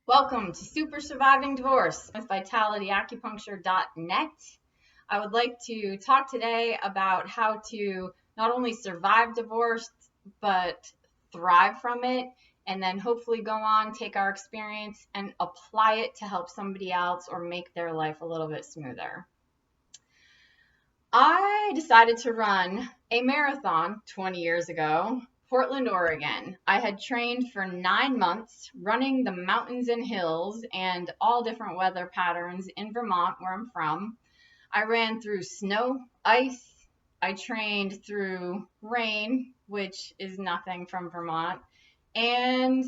Welcome to Super Surviving Divorce with VitalityAcupuncture.net. I would like to talk today about how to not only survive divorce, but thrive from it, and then hopefully go on, take our experience, and apply it to help somebody else or make their life a little bit smoother. I decided to run a marathon 20 years ago. Portland, Oregon. I had trained for 9 months running the mountains and hills and all different weather patterns in Vermont, where I'm from. I ran through snow, ice. I trained through rain, which is nothing from Vermont. And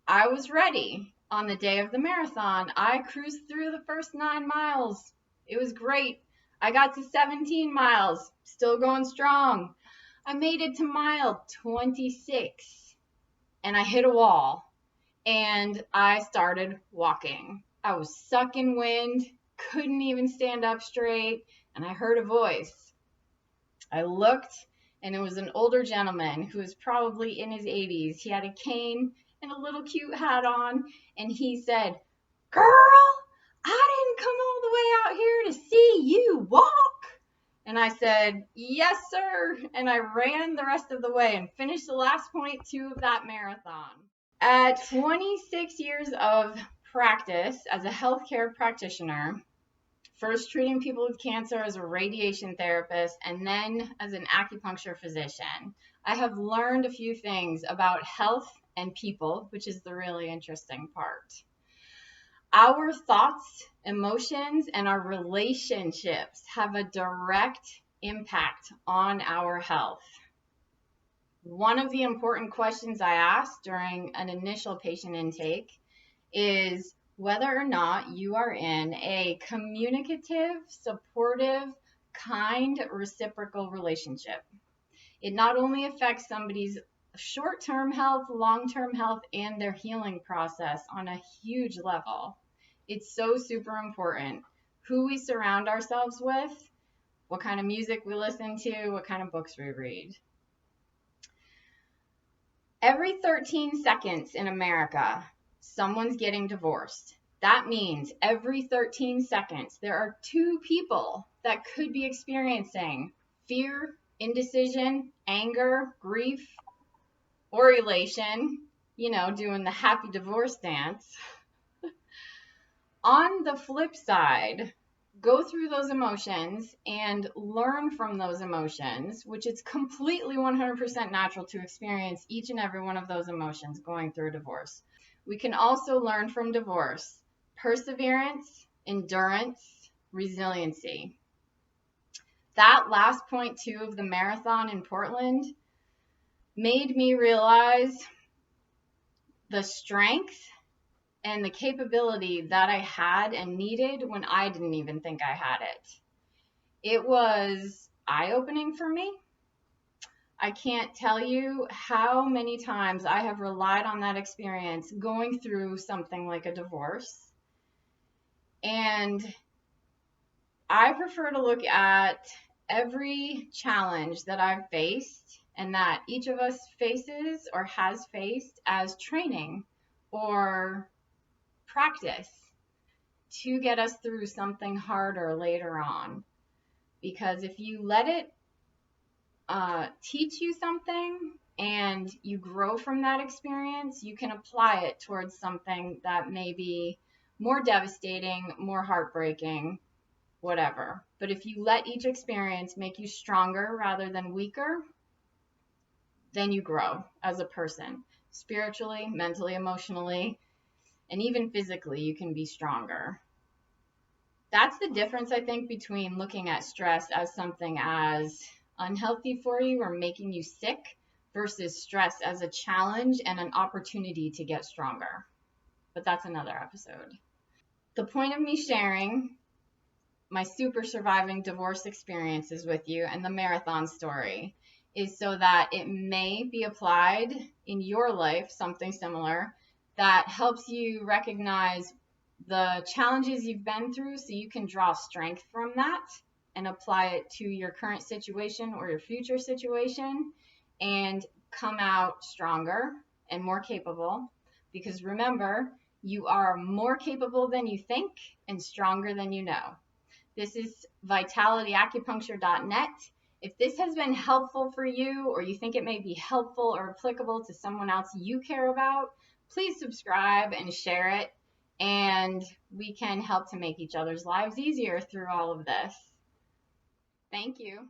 I was ready on the day of the marathon. I cruised through the first 9 miles. It was great. I got to 17 miles, still going strong. I made it to mile 26 and I hit a wall and I started walking. I was sucking wind, couldn't even stand up straight, and I heard a voice. I looked and it was an older gentleman who was probably in his 80s. He had a cane and a little cute hat on, and he said, "Girl, I didn't come all the way out here to see you walk." And I said, "Yes, sir." And I ran the rest of the way and finished the last 0.2 of that marathon. At 26 years of practice as a healthcare practitioner, first treating people with cancer as a radiation therapist, and then as an acupuncture physician, I have learned a few things about health and people, which is the really interesting part. Our thoughts, emotions, and our relationships have a direct impact on our health. One of the important questions I ask during an initial patient intake is whether or not you are in a communicative, supportive, kind, reciprocal relationship. It not only affects somebody's short-term health, long-term health, and their healing process on a huge level. It's so super important who we surround ourselves with, what kind of music we listen to, what kind of books we read. Every 13 seconds in America, someone's getting divorced. That means every 13 seconds, there are 2 people that could be experiencing fear, indecision, anger, grief, or elation, doing the happy divorce dance. On the flip side, go through those emotions and learn from those emotions, which it's completely 100% natural to experience each and every one of those emotions going through a divorce. We can also learn from divorce perseverance, endurance, resiliency. That last 0.2 of the marathon in Portland made me realize the strength and the capability that I had and needed when I didn't even think I had it. It was eye-opening for me. I can't tell you how many times I have relied on that experience going through something like a divorce. And I prefer to look at every challenge that I've faced and that each of us faces or has faced as training or practice to get us through something harder later on. Because if you let it teach you something and you grow from that experience, you can apply it towards something that may be more devastating, more heartbreaking, whatever. But if you let each experience make you stronger rather than weaker, then you grow as a person, spiritually, mentally, emotionally, and even physically, you can be stronger. That's the difference, I think, between looking at stress as something as unhealthy for you or making you sick versus stress as a challenge and an opportunity to get stronger. But that's another episode. The point of me sharing my super surviving divorce experiences with you and the marathon story is so that it may be applied in your life, something similar, that helps you recognize the challenges you've been through so you can draw strength from that and apply it to your current situation or your future situation and come out stronger and more capable. Because remember, You are more capable than you think and stronger than you know. This is vitality.acupuncture.net. If this has been helpful for you, or you think it may be helpful or applicable to someone else you care about, please subscribe and share it. And we can help to make each other's lives easier through all of this. Thank you.